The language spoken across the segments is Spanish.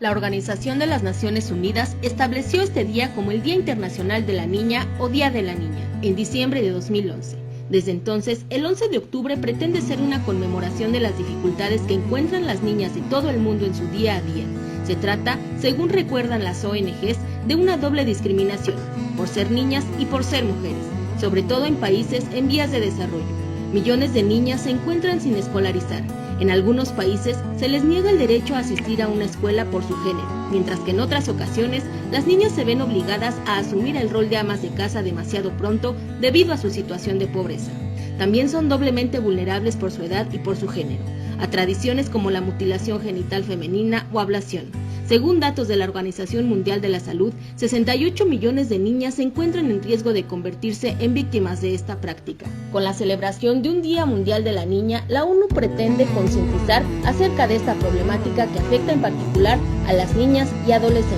La Organización de las Naciones Unidas estableció este día como el Día Internacional de la Niña o Día de la Niña, en diciembre de 2011. Desde entonces, el 11 de octubre pretende ser una conmemoración de las dificultades que encuentran las niñas de todo el mundo en su día a día. Se trata, según recuerdan las ONGs, de una doble discriminación, por ser niñas y por ser mujeres, sobre todo en países en vías de desarrollo. Millones de niñas se encuentran sin escolarizar. En algunos países se les niega el derecho a asistir a una escuela por su género, mientras que en otras ocasiones las niñas se ven obligadas a asumir el rol de amas de casa demasiado pronto debido a su situación de pobreza. También son doblemente vulnerables por su edad y por su género, a tradiciones como la mutilación genital femenina o ablación. Según datos de la Organización Mundial de la Salud, 68 millones de niñas se encuentran en riesgo de convertirse en víctimas de esta práctica. Con la celebración de un Día Mundial de la Niña, la ONU pretende concientizar acerca de esta problemática que afecta en particular a las niñas y adolescentes.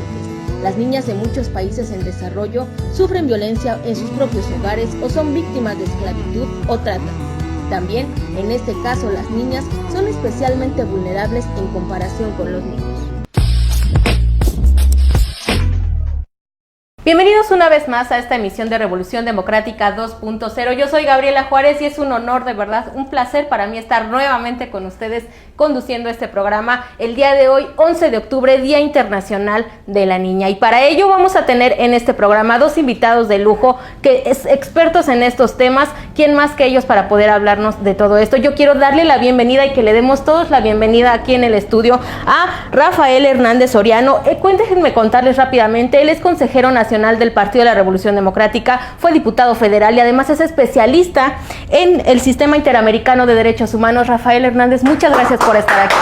Las niñas de muchos países en desarrollo sufren violencia en sus propios hogares o son víctimas de esclavitud o trata. También, en este caso, las niñas son especialmente vulnerables en comparación con los niños. Bienvenidos una vez más a esta emisión de Revolución Democrática 2.0. Yo soy Gabriela Juárez y es un honor, de verdad, un placer para mí estar nuevamente con ustedes conduciendo este programa el día de hoy, 11 de octubre, Día Internacional de la Niña. Y para ello vamos a tener en este programa dos invitados de lujo, que es expertos en estos temas. ¿Quién más que ellos para poder hablarnos de todo esto? Yo quiero darle la bienvenida y que le demos todos la bienvenida aquí en el estudio a Rafael Hernández Soriano. Déjenme contarles rápidamente, él es consejero nacional del Partido de la Revolución Democrática, fue diputado federal y además es especialista en el Sistema Interamericano de Derechos Humanos. Rafael Hernández, muchas gracias por estar aquí.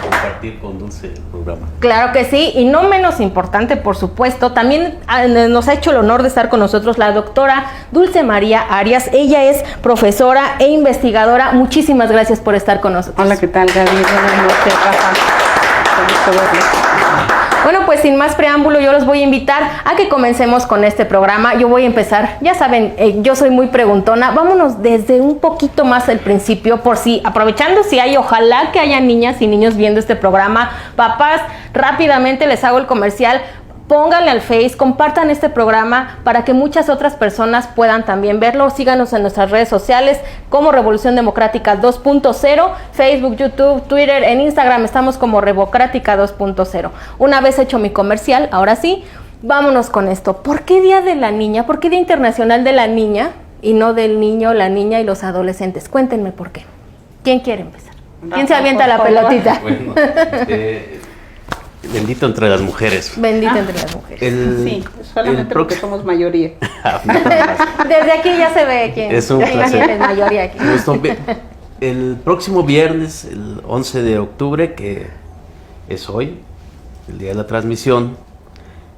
Compartir con Dulce el programa. Claro que sí, y no menos importante, por supuesto, también nos ha hecho el honor de estar con nosotros la doctora Dulce María Arias. Ella es profesora e investigadora. Muchísimas gracias por estar con nosotros. Hola, ¿qué tal, Gaby? Buenas noches, Rafa. Bueno, pues sin más preámbulo, yo los voy a invitar a que comencemos con este programa. Yo voy a empezar, ya saben, yo soy muy preguntona. Vámonos desde un poquito más al principio, por si, aprovechando si hay, ojalá que haya niñas y niños viendo este programa. Papás, rápidamente les hago el comercial. Pónganle al Face, compartan este programa para que muchas otras personas puedan también verlo. Síganos en nuestras redes sociales como Revolución Democrática 2.0, Facebook, YouTube, Twitter, en Instagram estamos como Revocrática 2.0. Una vez hecho mi comercial, ahora sí, vámonos con esto. ¿Por qué Día de la Niña? ¿Por qué Día Internacional de la Niña y no del niño, la niña y los adolescentes? Cuéntenme por qué. ¿Quién quiere empezar? ¿Quién se avienta la pelotita? Bueno, bendito entre las mujeres. Bendito entre las mujeres. Sí, solamente porque somos mayoría. Desde aquí ya se ve quién es un placer. Es mayoría aquí. El próximo viernes, el 11 de octubre, que es hoy, el día de la transmisión,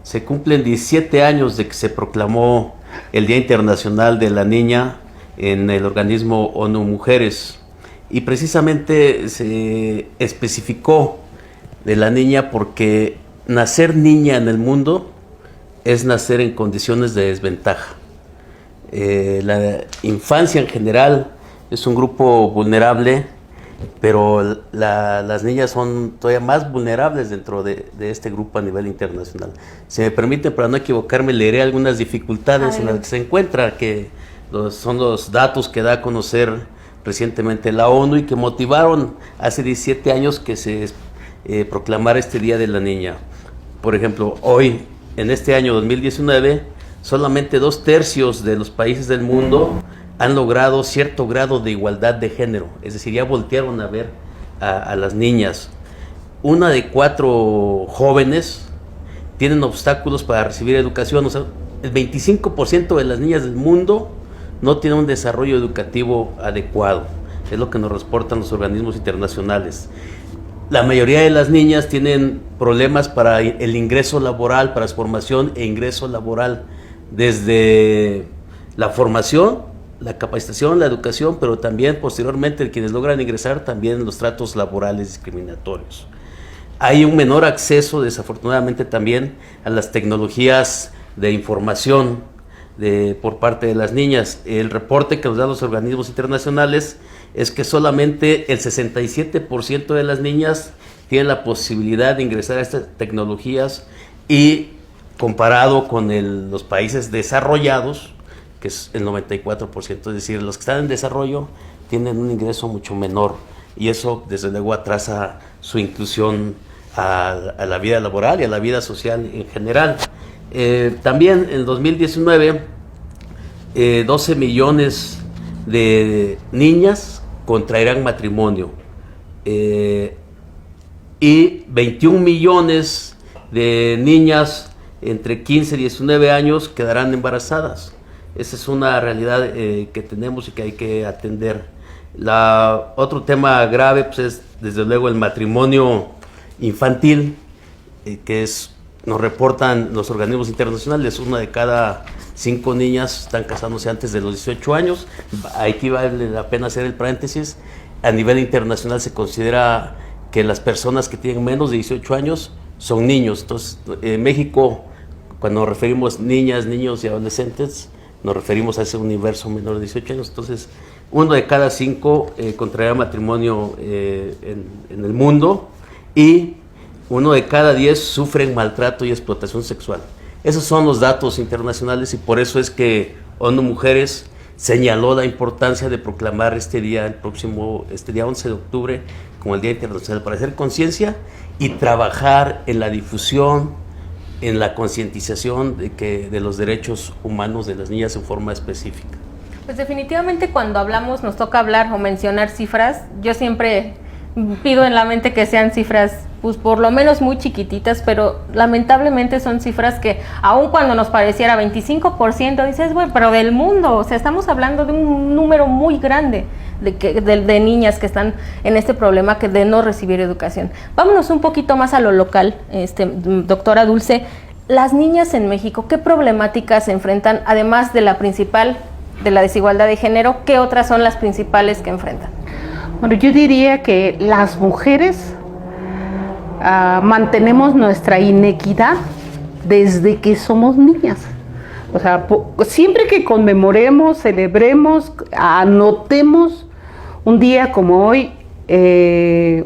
se cumplen 17 años de que se proclamó el Día Internacional de la Niña en el organismo ONU Mujeres. Y precisamente se especificó de la niña porque nacer niña en el mundo es nacer en condiciones de desventaja. La infancia en general es un grupo vulnerable, pero las niñas son todavía más vulnerables dentro de este grupo a nivel internacional. Si me permiten, para no equivocarme, leeré algunas dificultades en las que se encuentra, que son los datos que da a conocer recientemente la ONU y que motivaron hace 17 años que se proclamar este Día de la Niña. Por ejemplo, hoy, en este año 2019, solamente 2/3 de los países del mundo han logrado cierto grado de igualdad de género, es decir, ya voltearon a ver a las niñas. 1 de 4 jóvenes tienen obstáculos para recibir educación, o sea, el 25% de las niñas del mundo no tienen un desarrollo educativo adecuado, es lo que nos reportan los organismos internacionales. La mayoría de las niñas tienen problemas para el ingreso laboral, para su formación e ingreso laboral, desde la formación, la capacitación, la educación, pero también posteriormente quienes logran ingresar también los tratos laborales discriminatorios. Hay un menor acceso, desafortunadamente, también a las tecnologías de información, por parte de las niñas. El reporte que nos dan los organismos internacionales es que solamente el 67% de las niñas tienen la posibilidad de ingresar a estas tecnologías, y comparado con los países desarrollados, que es el 94%, es decir, los que están en desarrollo tienen un ingreso mucho menor, y eso desde luego atrasa su inclusión a la vida laboral y a la vida social en general. También en 2019, 12 millones de niñas contraerán matrimonio, y 21 millones de niñas entre 15 y 19 años quedarán embarazadas. Esa es una realidad que tenemos y que hay que atender. Otro tema grave pues, es desde luego el matrimonio infantil, nos reportan los organismos internacionales, 1 de cada 5 niñas están casándose antes de los 18 años. Aquí vale la pena hacer el paréntesis. A nivel internacional se considera que las personas que tienen menos de 18 años son niños. Entonces, en México, cuando nos referimos niñas, niños y adolescentes, nos referimos a ese universo menor de 18 años. Entonces, 1 de cada 5 contraerá matrimonio en el mundo, y 1 de cada 10 sufren maltrato y explotación sexual. Esos son los datos internacionales, y por eso es que ONU Mujeres señaló la importancia de proclamar este día 11 de octubre, como el Día Internacional, para hacer conciencia y trabajar en la difusión, en la concientización de los derechos humanos de las niñas en forma específica. Pues definitivamente cuando hablamos, nos toca hablar o mencionar cifras. Yo siempre pido en la mente que sean cifras, pues por lo menos muy chiquititas, pero lamentablemente son cifras que, aun cuando nos pareciera 25%, dices, bueno, pero del mundo, o sea, estamos hablando de un número muy grande de niñas que están en este problema de no recibir educación. Vámonos un poquito más a lo local, doctora Dulce. Las niñas en México, ¿qué problemáticas se enfrentan, además de la principal, de la desigualdad de género? ¿Qué otras son las principales que enfrentan? Bueno, yo diría que las mujeres mantenemos nuestra inequidad desde que somos niñas. O sea, siempre que conmemoremos, celebremos, anotemos un día como hoy,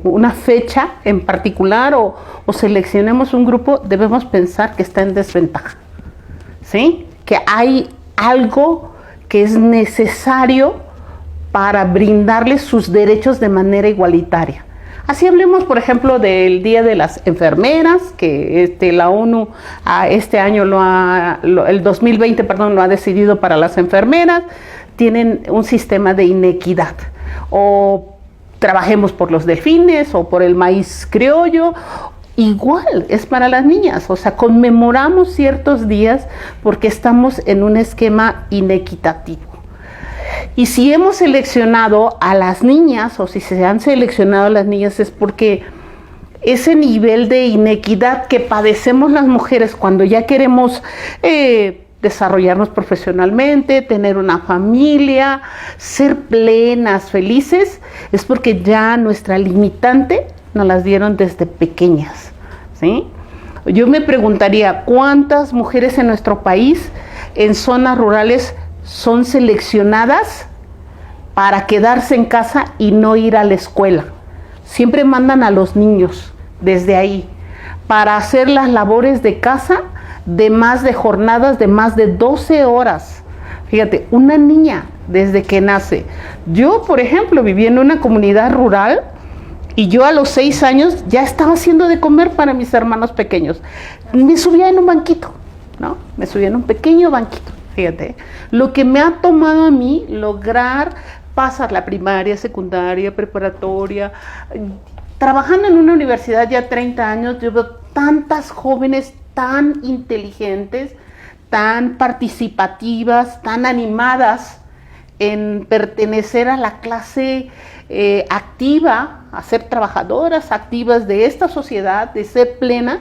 una fecha en particular, o seleccionemos un grupo, debemos pensar que está en desventaja, ¿sí? Que hay algo que es necesario para brindarles sus derechos de manera igualitaria. Así hablemos, por ejemplo, del Día de las Enfermeras, que la ONU este año el 2020, lo ha decidido para las enfermeras. Tienen un sistema de inequidad. O trabajemos por los delfines o por el maíz criollo. Igual es para las niñas, o sea, conmemoramos ciertos días porque estamos en un esquema inequitativo. Y si hemos seleccionado a las niñas, o si se han seleccionado a las niñas, es porque ese nivel de inequidad que padecemos las mujeres cuando ya queremos desarrollarnos profesionalmente, tener una familia, ser plenas, felices, es porque ya nuestra limitante nos las dieron desde pequeñas, ¿sí? Yo me preguntaría, ¿cuántas mujeres en nuestro país, en zonas rurales, son seleccionadas para quedarse en casa y no ir a la escuela? Siempre mandan a los niños desde ahí para hacer las labores de casa de jornadas de más de 12 horas. Fíjate, una niña desde que nace. Yo, por ejemplo, viví en una comunidad rural y yo a los 6 años ya estaba haciendo de comer para mis hermanos pequeños. Me subía en un banquito, ¿no? Me subía en un pequeño banquito. Fíjate, lo que me ha tomado a mí lograr pasar la primaria, secundaria, preparatoria, trabajando en una universidad ya 30 años, yo veo tantas jóvenes tan inteligentes, tan participativas, tan animadas en pertenecer a la clase activa, a ser trabajadoras activas de esta sociedad, de ser plena.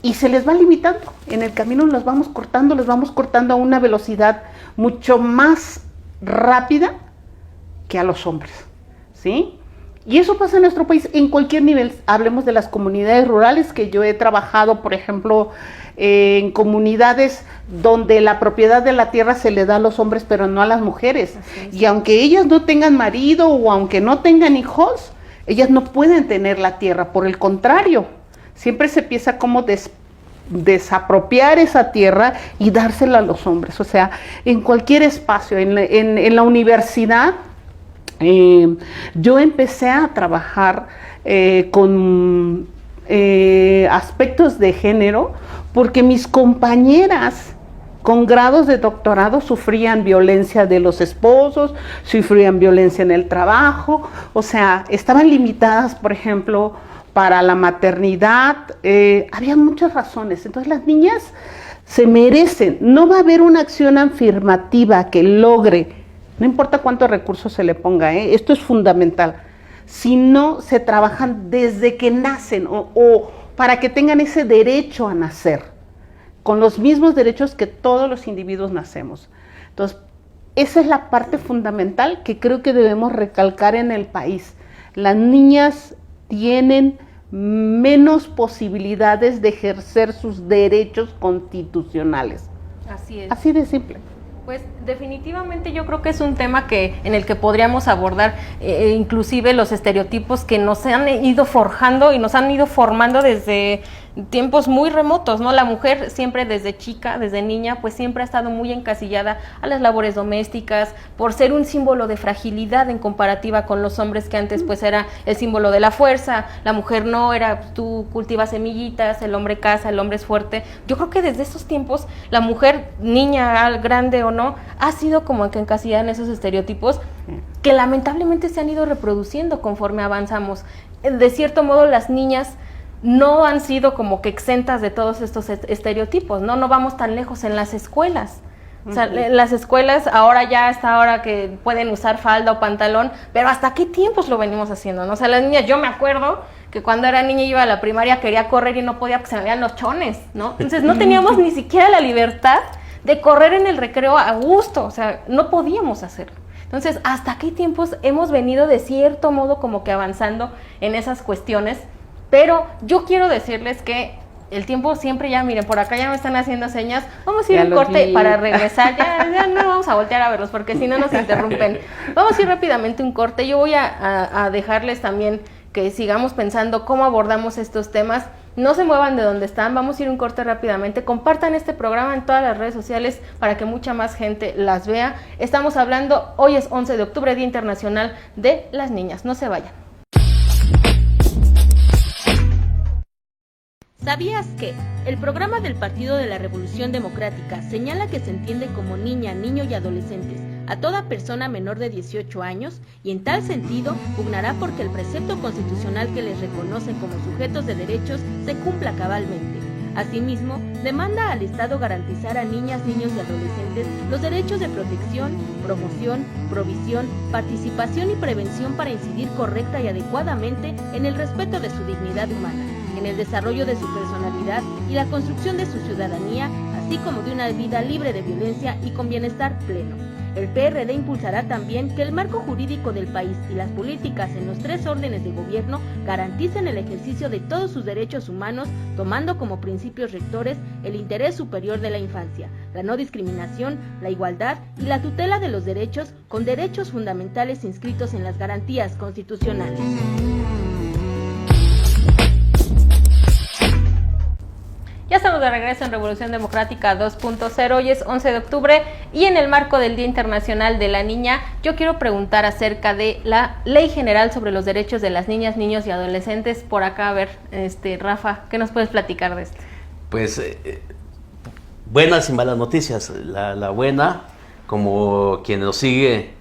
Y se les va limitando, en el camino les vamos cortando a una velocidad mucho más rápida que a los hombres, ¿sí? Y eso pasa en nuestro país en cualquier nivel. Hablemos de las comunidades rurales, que yo he trabajado, por ejemplo, en comunidades donde la propiedad de la tierra se le da a los hombres, pero no a las mujeres. Y aunque ellas no tengan marido o aunque no tengan hijos, ellas no pueden tener la tierra. Por el contrario, siempre se piensa cómo desapropiar esa tierra y dársela a los hombres. O sea, en cualquier espacio, en la universidad, yo empecé a trabajar con aspectos de género porque mis compañeras con grados de doctorado sufrían violencia de los esposos, sufrían violencia en el trabajo, o sea, estaban limitadas, por ejemplo, para la maternidad, había muchas razones. Entonces las niñas se merecen, no va a haber una acción afirmativa que logre, no importa cuántos recursos se le ponga, esto es fundamental, si no se trabajan desde que nacen o para que tengan ese derecho a nacer, con los mismos derechos que todos los individuos nacemos. Entonces, esa es la parte fundamental que creo que debemos recalcar en el país. Las niñas tienen menos posibilidades de ejercer sus derechos constitucionales. Así es. Así de simple. Pues definitivamente yo creo que es un tema en el que podríamos abordar inclusive los estereotipos que nos han ido forjando y nos han ido formando desde tiempos muy remotos, ¿no? La mujer siempre desde chica, desde niña, pues siempre ha estado muy encasillada a las labores domésticas, por ser un símbolo de fragilidad en comparativa con los hombres, que antes pues era el símbolo de la fuerza. La mujer no, era tú cultivas semillitas, el hombre caza, el hombre es fuerte. Yo creo que desde esos tiempos la mujer, niña, grande o no, ha sido como que encasillada en esos estereotipos que lamentablemente se han ido reproduciendo conforme avanzamos. De cierto modo las niñas no han sido como que exentas de todos estos estereotipos, ¿no? No vamos tan lejos en las escuelas. O sea, las escuelas ahora ya hasta ahora que pueden usar falda o pantalón, pero ¿hasta qué tiempos lo venimos haciendo, no? O sea, las niñas, yo me acuerdo que cuando era niña iba a la primaria, quería correr y no podía porque se me veían los chones, ¿no? Entonces no teníamos ni siquiera la libertad de correr en el recreo a gusto, o sea, no podíamos hacerlo. Entonces, ¿hasta qué tiempos hemos venido de cierto modo como que avanzando en esas cuestiones? Pero yo quiero decirles que el tiempo siempre ya, miren, por acá ya me están haciendo señas, vamos a ir a un corte para regresar, ya no vamos a voltear a verlos porque si no nos interrumpen. Vamos a ir rápidamente a un corte, yo voy a dejarles también que sigamos pensando cómo abordamos estos temas. No se muevan de donde están, vamos a ir a un corte rápidamente, compartan este programa en todas las redes sociales para que mucha más gente las vea. Estamos hablando, hoy es 11 de octubre, Día Internacional de las Niñas, no se vayan. ¿Sabías que el programa del Partido de la Revolución Democrática señala que se entiende como niña, niño y adolescentes a toda persona menor de 18 años y en tal sentido pugnará porque el precepto constitucional que les reconoce como sujetos de derechos se cumpla cabalmente? Asimismo, demanda al Estado garantizar a niñas, niños y adolescentes los derechos de protección, promoción, provisión, participación y prevención para incidir correcta y adecuadamente en el respeto de su dignidad humana, en el desarrollo de su personalidad y la construcción de su ciudadanía, así como de una vida libre de violencia y con bienestar pleno. El PRD impulsará también que el marco jurídico del país y las políticas en los 3 órdenes de gobierno garanticen el ejercicio de todos sus derechos humanos, tomando como principios rectores el interés superior de la infancia, la no discriminación, la igualdad y la tutela de los derechos con derechos fundamentales inscritos en las garantías constitucionales. Ya estamos de regreso en Revolución Democrática 2.0, hoy es 11 de octubre y en el marco del Día Internacional de la Niña, yo quiero preguntar acerca de la Ley General sobre los Derechos de las Niñas, Niños y Adolescentes. Por acá, a ver, Rafa, ¿qué nos puedes platicar de esto? Pues buenas y malas noticias. La buena, como quien nos sigue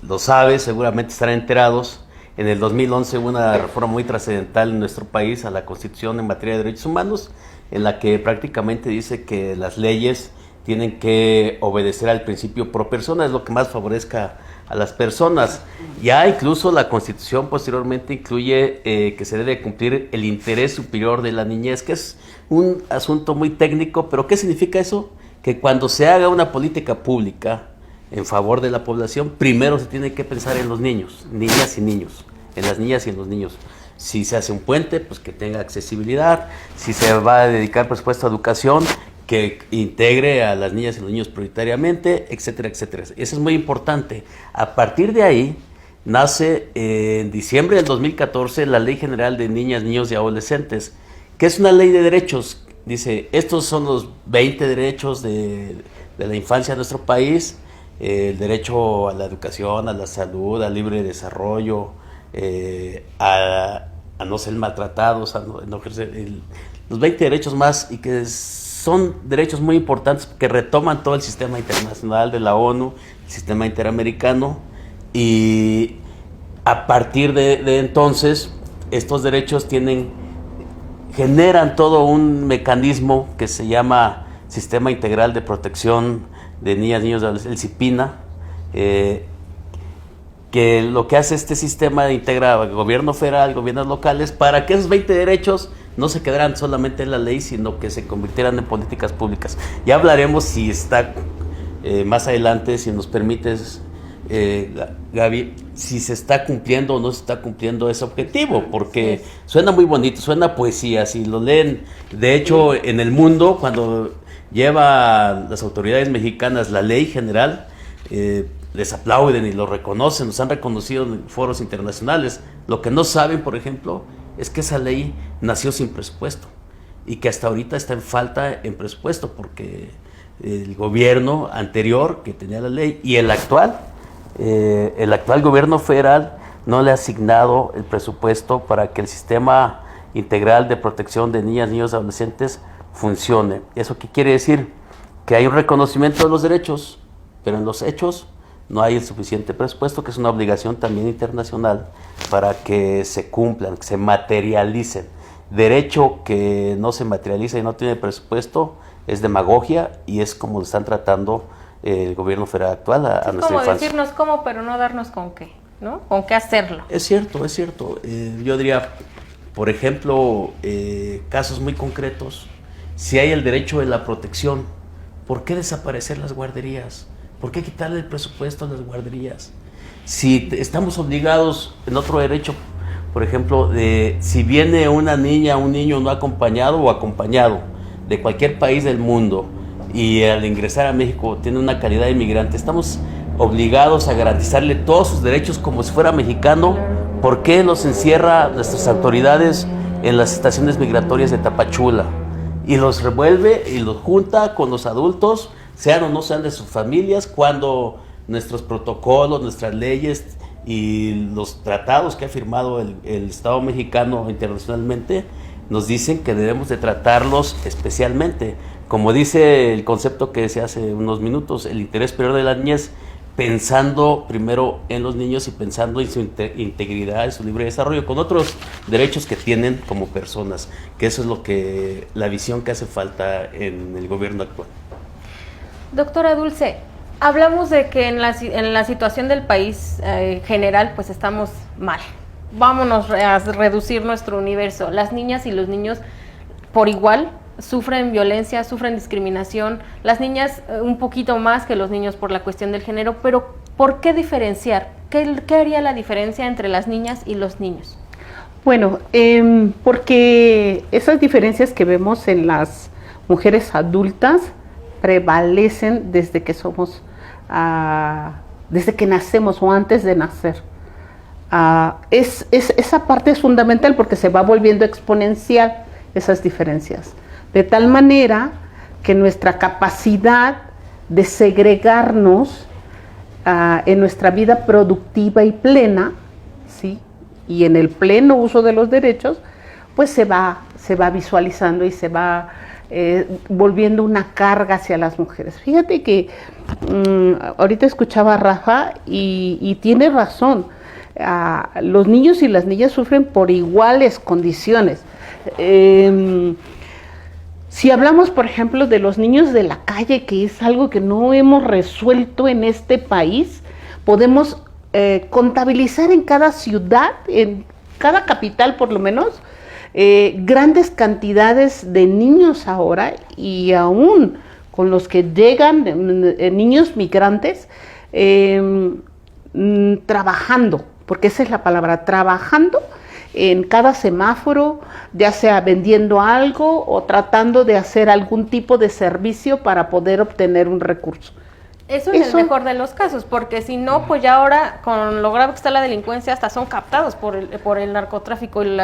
lo sabe, seguramente estarán enterados, en el 2011 hubo una reforma muy trascendental en nuestro país a la Constitución en materia de derechos humanos, en la que prácticamente dice que las leyes tienen que obedecer al principio pro persona, es lo que más favorezca a las personas. Ya incluso la Constitución posteriormente incluye que se debe cumplir el interés superior de la niñez, que es un asunto muy técnico, pero ¿qué significa eso? Que cuando se haga una política pública en favor de la población, primero se tiene que pensar en los niños, niñas y niños. en las niñas y en los niños. Si se hace un puente, pues que tenga accesibilidad. Si se va a dedicar presupuesto a educación, que integre a las niñas y los niños prioritariamente, etcétera, etcétera. Eso es muy importante. A partir de ahí, nace en diciembre del 2014 la Ley General de Niñas, Niños y Adolescentes, que es una ley de derechos. Dice, estos son los 20 derechos de la infancia en nuestro país, el derecho a la educación, a la salud, al libre desarrollo, a no ser maltratados, a no ejercer los 20 derechos más, y que son derechos muy importantes que retoman todo el sistema internacional de la ONU, el sistema interamericano, y a partir de entonces estos derechos generan todo un mecanismo que se llama Sistema Integral de Protección de Niñas, Niños y Adolescentes, el CIPINA, que lo que hace este sistema integra al gobierno federal, gobiernos locales, para que esos 20 derechos no se quedaran solamente en la ley, sino que se convirtieran en políticas públicas. Ya hablaremos si está más adelante, si nos permites, Gaby, si se está cumpliendo o no se está cumpliendo ese objetivo, porque sí, suena muy bonito, suena poesía, si lo leen. De hecho, en el mundo, cuando lleva las autoridades mexicanas la ley general, les aplauden y lo reconocen, los han reconocido en foros internacionales. Lo que no saben, por ejemplo, es que esa ley nació sin presupuesto y que hasta ahorita está en falta en presupuesto, porque el gobierno anterior que tenía la ley y el actual gobierno federal no le ha asignado el presupuesto para que el sistema integral de protección de niñas, niños y adolescentes funcione. ¿Eso qué quiere decir? Que hay un reconocimiento de los derechos, pero en los hechos no hay el suficiente presupuesto, que es una obligación también internacional para que se cumplan, que se materialicen. Derecho que no se materializa y no tiene presupuesto es demagogia, y es como lo están tratando el gobierno federal actual a nuestra como infancia. Decirnos cómo, pero no darnos con qué, ¿no? Con qué hacerlo. Es cierto, es cierto. Yo diría, por ejemplo, casos muy concretos. Si hay el derecho de la protección, ¿por qué desaparecer las guarderías? ¿Por qué quitarle el presupuesto a las guarderías? Si estamos obligados en otro derecho, por ejemplo, si viene una niña, un niño no acompañado o acompañado de cualquier país del mundo, y al ingresar a México tiene una calidad de inmigrante, estamos obligados a garantizarle todos sus derechos como si fuera mexicano. ¿Por qué los encierra nuestras autoridades en las estaciones migratorias de Tapachula y los revuelve y los junta con los adultos, sean o no sean de sus familias, cuando nuestros protocolos, nuestras leyes y los tratados que ha firmado el Estado mexicano internacionalmente nos dicen que debemos de tratarlos especialmente? Como dice el concepto que decía hace unos minutos, el interés superior de la niñez, pensando primero en los niños y pensando en su integridad, en su libre desarrollo, con otros derechos que tienen como personas, que eso es la visión que hace falta en el gobierno actual. Doctora Dulce, hablamos de que en la situación del país general, pues estamos mal. Vámonos a reducir nuestro universo. Las niñas y los niños por igual sufren violencia, sufren discriminación. Las niñas un poquito más que los niños por la cuestión del género, pero ¿por qué diferenciar? ¿Qué haría la diferencia entre las niñas y los niños? Bueno, porque esas diferencias que vemos en las mujeres adultas prevalecen desde que desde que nacemos o antes de nacer. Esa parte es fundamental porque se va volviendo exponencial esas diferencias, de tal manera que nuestra capacidad de segregarnos en nuestra vida productiva y plena, ¿sí?, y en el pleno uso de los derechos, pues se va visualizando y se va volviendo una carga hacia las mujeres. Fíjate que ahorita escuchaba a Rafa y tiene razón. Los niños y las niñas sufren por iguales condiciones. Si hablamos, por ejemplo, de los niños de la calle, que es algo que no hemos resuelto en este país, podemos contabilizar en cada ciudad, en cada capital por lo menos, grandes cantidades de niños ahora, y aún con los que llegan niños migrantes trabajando, porque esa es la palabra, trabajando en cada semáforo, ya sea vendiendo algo o tratando de hacer algún tipo de servicio para poder obtener un recurso. Eso es el mejor de los casos, porque si no, pues ya ahora, con lo grave que está la delincuencia, hasta son captados por el narcotráfico y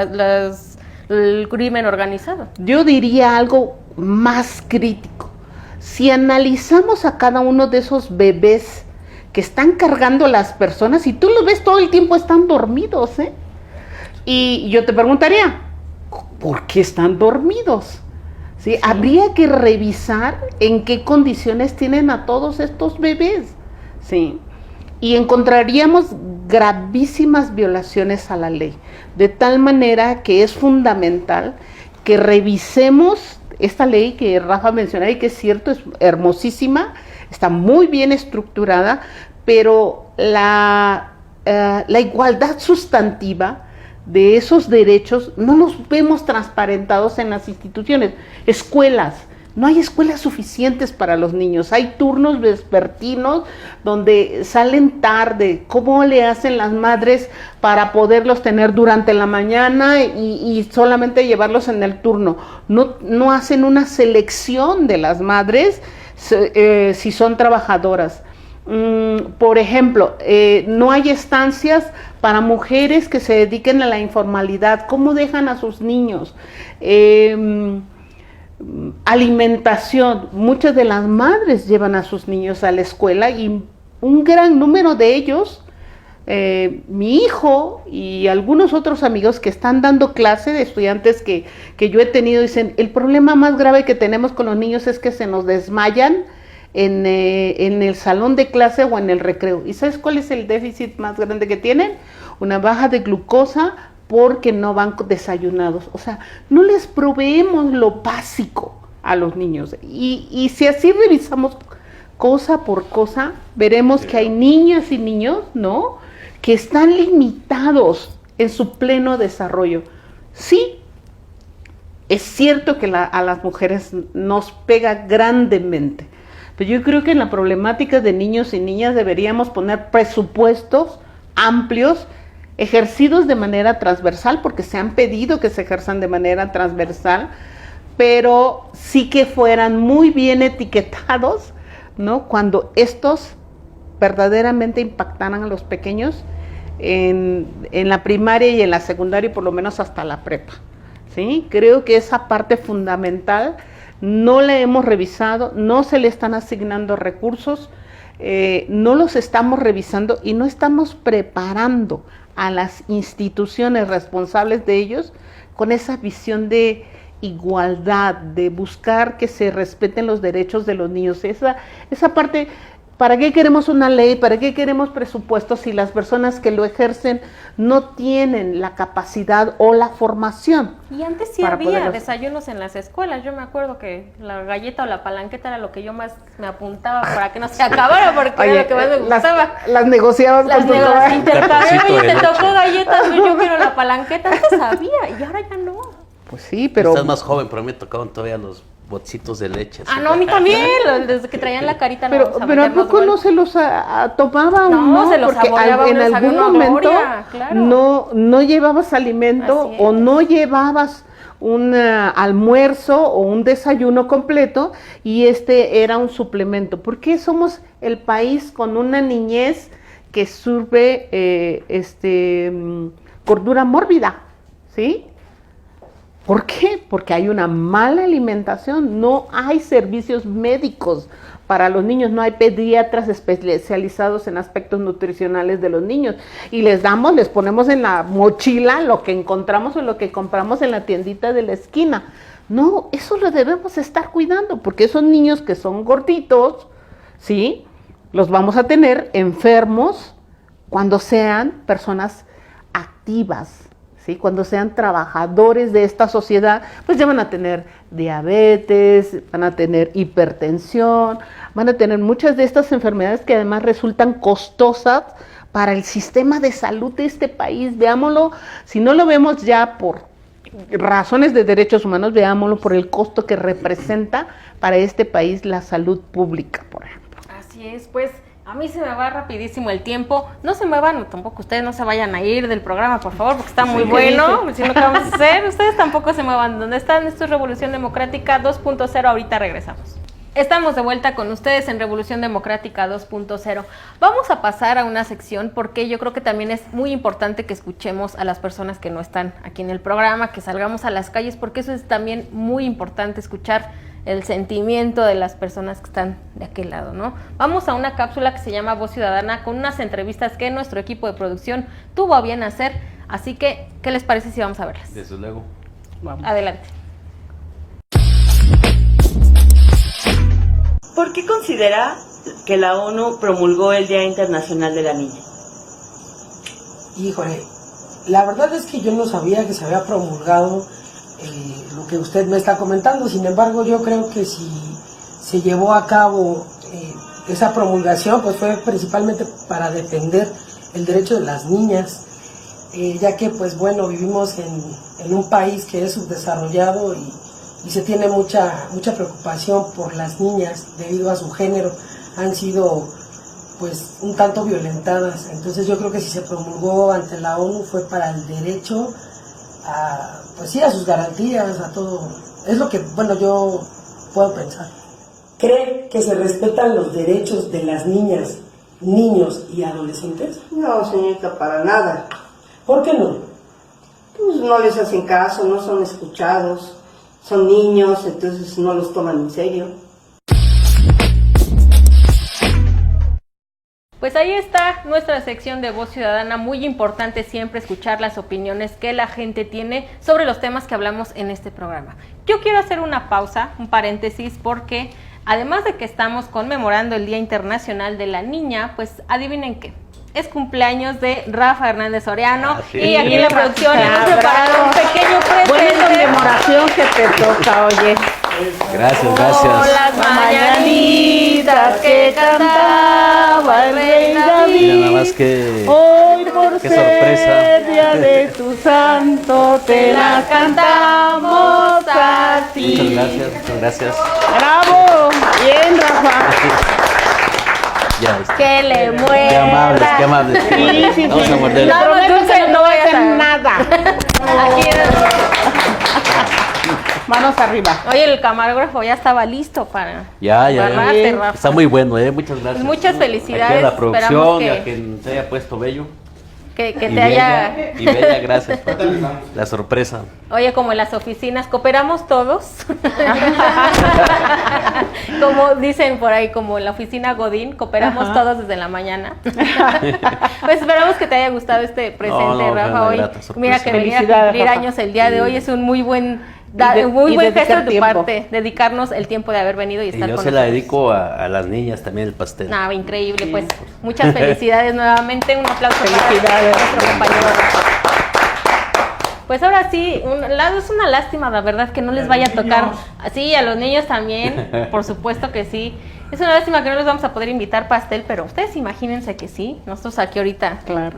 el crimen organizado. Yo diría algo más crítico. Si analizamos a cada uno de esos bebés que están cargando las personas, y tú los ves todo el tiempo, están dormidos, ¿eh? Y yo te preguntaría, ¿por qué están dormidos? ¿Sí? Habría que revisar en qué condiciones tienen a todos estos bebés, ¿sí? Y encontraríamos gravísimas violaciones a la ley, de tal manera que es fundamental que revisemos esta ley que Rafa mencionaba y que es cierto, es hermosísima, está muy bien estructurada, pero la igualdad sustantiva de esos derechos no los vemos transparentados en las instituciones. Escuelas, no hay escuelas suficientes para los niños, hay turnos vespertinos donde salen tarde. ¿Cómo le hacen las madres para poderlos tener durante la mañana y solamente llevarlos en el turno? No hacen una selección de las madres si son trabajadoras. Por ejemplo, no hay estancias para mujeres que se dediquen a la informalidad. ¿Cómo dejan a sus niños? Alimentación. Muchas de las madres llevan a sus niños a la escuela y un gran número de ellos, mi hijo y algunos otros amigos que están dando clase, de estudiantes que yo he tenido, dicen, el problema más grave que tenemos con los niños es que se nos desmayan en el salón de clase o en el recreo. ¿Y sabes cuál es el déficit más grande que tienen? Una baja de glucosa porque no van desayunados. O sea, no les proveemos lo básico a los niños. Y si así revisamos cosa por cosa, veremos que hay niñas y niños, ¿no?, que están limitados en su pleno desarrollo. Sí, es cierto que a las mujeres nos pega grandemente, pero yo creo que en la problemática de niños y niñas deberíamos poner presupuestos amplios, ejercidos de manera transversal, porque se han pedido que se ejerzan de manera transversal, pero sí que fueran muy bien etiquetados, ¿no?, cuando estos verdaderamente impactaran a los pequeños en la primaria y en la secundaria, y por lo menos hasta la prepa, ¿sí? Creo que esa parte fundamental no la hemos revisado, no se le están asignando recursos, no los estamos revisando y no estamos preparando a las instituciones responsables de ellos con esa visión de igualdad, de buscar que se respeten los derechos de los niños. Esa parte, ¿para qué queremos una ley? ¿Para qué queremos presupuestos si las personas que lo ejercen no tienen la capacidad o la formación? Y antes sí había desayunos en las escuelas. Yo me acuerdo que la galleta o la palanqueta era lo que yo más me apuntaba para que no se acabara, porque era lo que más me gustaba. Las negociabas con tu trabajo. Intercambiaba y te tocó galletas, yo quiero la palanqueta. Antes había y ahora ya no. Pues sí, pero... Estás más joven, pero a mí me tocaban todavía los botcitos de leche. Ah, no, a mí también, desde que traían la carita. Pero ¿a poco no se los tomaba uno? No, se los porque en algún momento claro, no llevabas alimento o no llevabas un almuerzo o un desayuno completo y era un suplemento. ¿Por qué somos el país con una niñez que sufre cordura mórbida? ¿Sí? ¿Por qué? Porque hay una mala alimentación, no hay servicios médicos para los niños, no hay pediatras especializados en aspectos nutricionales de los niños y les ponemos en la mochila lo que encontramos o lo que compramos en la tiendita de la esquina. No, eso lo debemos estar cuidando porque esos niños que son gorditos, ¿sí?, los vamos a tener enfermos cuando sean personas activas. ¿Sí? Cuando sean trabajadores de esta sociedad, pues ya van a tener diabetes, van a tener hipertensión, van a tener muchas de estas enfermedades que además resultan costosas para el sistema de salud de este país. Veámoslo, si no lo vemos ya por razones de derechos humanos, veámoslo por el costo que representa para este país la salud pública, por ejemplo. Así es, pues A mí se me va rapidísimo el tiempo. No se muevan, tampoco ustedes no se vayan a ir del programa, por favor, porque está muy bueno. Si no, ¿qué vamos a hacer? Ustedes tampoco se muevan. ¿Dónde están? Esto es Revolución Democrática 2.0. Ahorita regresamos. Estamos de vuelta con ustedes en Revolución Democrática 2.0. Vamos a pasar a una sección porque yo creo que también es muy importante que escuchemos a las personas que no están aquí en el programa, que salgamos a las calles, porque eso es también muy importante, escuchar el sentimiento de las personas que están de aquel lado, ¿no? Vamos a una cápsula que se llama Voz Ciudadana con unas entrevistas que nuestro equipo de producción tuvo a bien hacer, así que, ¿qué les parece si vamos a verlas? Desde luego. Vamos. Adelante. ¿Por qué considera que la ONU promulgó el Día Internacional de la Niña? Híjole, la verdad es que yo no sabía que se había promulgado lo que usted me está comentando. Sin embargo, yo creo que si se llevó a cabo esa promulgación, pues fue principalmente para defender el derecho de las niñas, ya que pues bueno, vivimos en un país que es subdesarrollado y se tiene mucha preocupación por las niñas debido a su género. Han sido pues un tanto violentadas. Entonces yo creo que si se promulgó ante la ONU fue para el derecho a, pues sí, a sus garantías, a todo. Es lo que, bueno, yo puedo pensar. ¿Cree que se respetan los derechos de las niñas, niños y adolescentes? No, señorita, para nada. ¿Por qué no? Pues no les hacen caso, no son escuchados, son niños, entonces no los toman en serio. Pues ahí está nuestra sección de Voz Ciudadana, muy importante siempre escuchar las opiniones que la gente tiene sobre los temas que hablamos en este programa. Yo quiero hacer una pausa, un paréntesis, porque además de que estamos conmemorando el Día Internacional de la Niña, pues adivinen qué, es cumpleaños de Rafa Hernández Soriano, y aquí en la producción hemos preparado un pequeño presente. Buena conmemoración que te toca, oye. Gracias, Oh, gracias. las mañanitas que cantaba el rey David. Mira nada más que... Hoy por Qué ser sorpresa. día de tu santo te la cantamos a ti. Muchas gracias, muchas gracias. ¡Bravo! Bien, Rafa. Ya está. Que le muera. Qué amables, qué amables. Qué amables. Sí, sí, Vamos sí. a morder. No, Prometo Dulce, que no voy a vayas hacer nada. Aquí Manos arriba. Oye, el camarógrafo ya estaba listo para Ya. agarrarte, Rafa. Está muy bueno, muchas gracias. Muchas felicidades. Aquí a la Esperamos producción y que- a quien se haya puesto bello. que y te bella, haya... Y bella, gracias por la sorpresa. Oye, como en las oficinas, cooperamos todos. Como dicen por ahí, como en la oficina Godín, cooperamos Ajá. todos desde la mañana. Pues esperamos que te haya gustado este presente, No, fue Rafa. una Hoy, grata sorpresa. mira que venir a Felicidades, cumplir Rafa. años el día de hoy es un muy buen, Y muy buen gesto de dedicar tu tiempo. parte, dedicarnos el tiempo de haber venido y Y estar yo con se la nosotros. dedico a las niñas también el pastel. No, increíble, pues muchas felicidades nuevamente, un aplauso Felicidades. para nuestro compañero Rafa. Pues ahora sí, es una lástima, la verdad, que no les vaya a tocar, sí, a los niños también, por supuesto que sí. Es una lástima que no les vamos a poder invitar pastel, pero ustedes imagínense que sí, nosotros aquí ahorita Claro.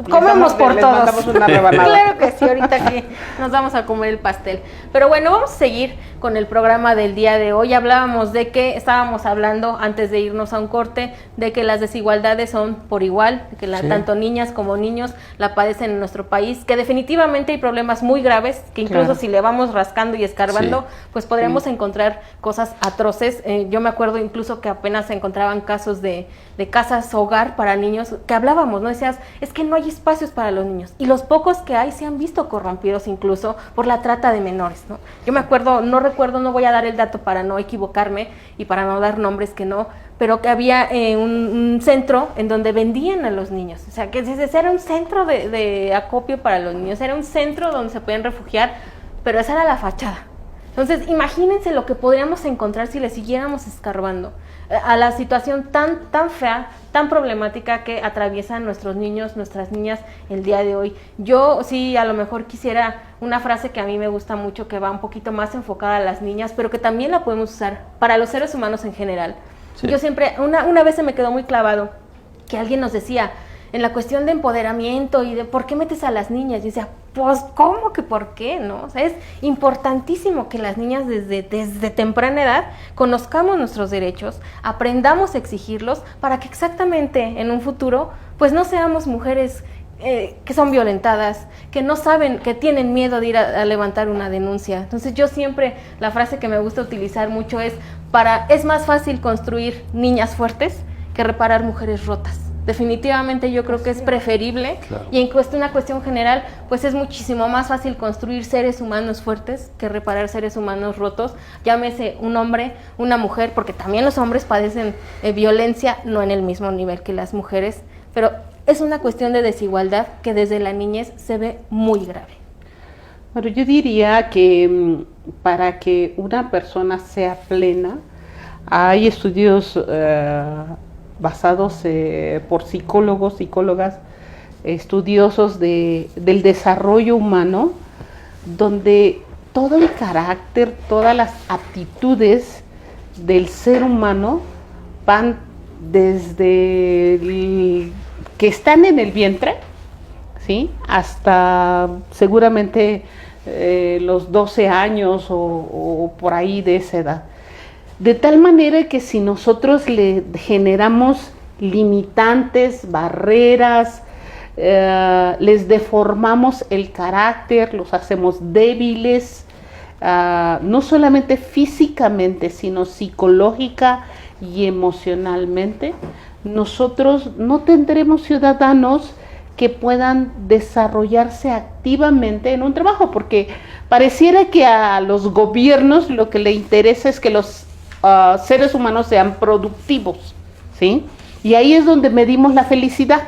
comemos por Les todos. mandamos una rebanada. Claro que sí, ahorita aquí nos vamos a comer el pastel. Pero bueno, vamos a seguir con el programa del día de hoy. Hablábamos de que, estábamos hablando antes de irnos a un corte, de que las desigualdades son por igual, que Sí. tanto niñas como niños la padecen en nuestro país, que definitivamente hay problemas muy graves, que incluso Claro. si le vamos rascando y escarbando, Sí. pues podríamos encontrar cosas atroces. Yo me acuerdo incluso que apenas se encontraban casos de casas hogar para niños, que hablábamos, ¿no? Decías, es que no hay espacios para los niños, y los pocos que hay se han visto corrompidos incluso por la trata de menores, ¿no? Yo me acuerdo, no recuerdo, no voy a dar el dato para no equivocarme y para no dar nombres que no, pero que había un centro en donde vendían a los niños, o sea, que era un centro de acopio para los niños, era un centro donde se podían refugiar, pero esa era la fachada. Entonces, imagínense lo que podríamos encontrar si le siguiéramos escarbando a la situación tan fea, tan problemática que atraviesan nuestros niños, nuestras niñas el día de hoy. Yo sí, a lo mejor quisiera una frase que a mí me gusta mucho, que va un poquito más enfocada a las niñas, pero que también la podemos usar para los seres humanos en general. Sí. Yo siempre, una vez se me quedó muy clavado, que alguien nos decía, en la cuestión de empoderamiento y de por qué metes a las niñas. Y decía, pues, ¿cómo que por qué? ¿No? O sea, es importantísimo que las niñas desde temprana edad conozcamos nuestros derechos, aprendamos a exigirlos para que exactamente en un futuro, pues no seamos mujeres que son violentadas, que no saben, que tienen miedo de ir a levantar una denuncia. Entonces yo siempre, la frase que me gusta utilizar mucho es más fácil construir niñas fuertes que reparar mujeres rotas. Definitivamente yo creo que es preferible, claro. Y en una cuestión general, pues es muchísimo más fácil construir seres humanos fuertes que reparar seres humanos rotos, llámese un hombre, una mujer, porque también los hombres padecen violencia, no en el mismo nivel que las mujeres, pero es una cuestión de desigualdad que desde la niñez se ve muy grave. Bueno, yo diría que para que una persona sea plena, hay estudios basados por psicólogos, psicólogas, estudiosos del desarrollo humano, donde todo el carácter, todas las aptitudes del ser humano van desde que están en el vientre, ¿sí?, hasta seguramente los 12 años o por ahí de esa edad. De tal manera que si nosotros le generamos limitantes, barreras, les deformamos el carácter, los hacemos débiles, no solamente físicamente, sino psicológica y emocionalmente, nosotros no tendremos ciudadanos que puedan desarrollarse activamente en un trabajo, porque pareciera que a los gobiernos lo que le interesa es que los seres humanos sean productivos, ¿sí? Y ahí es donde medimos la felicidad,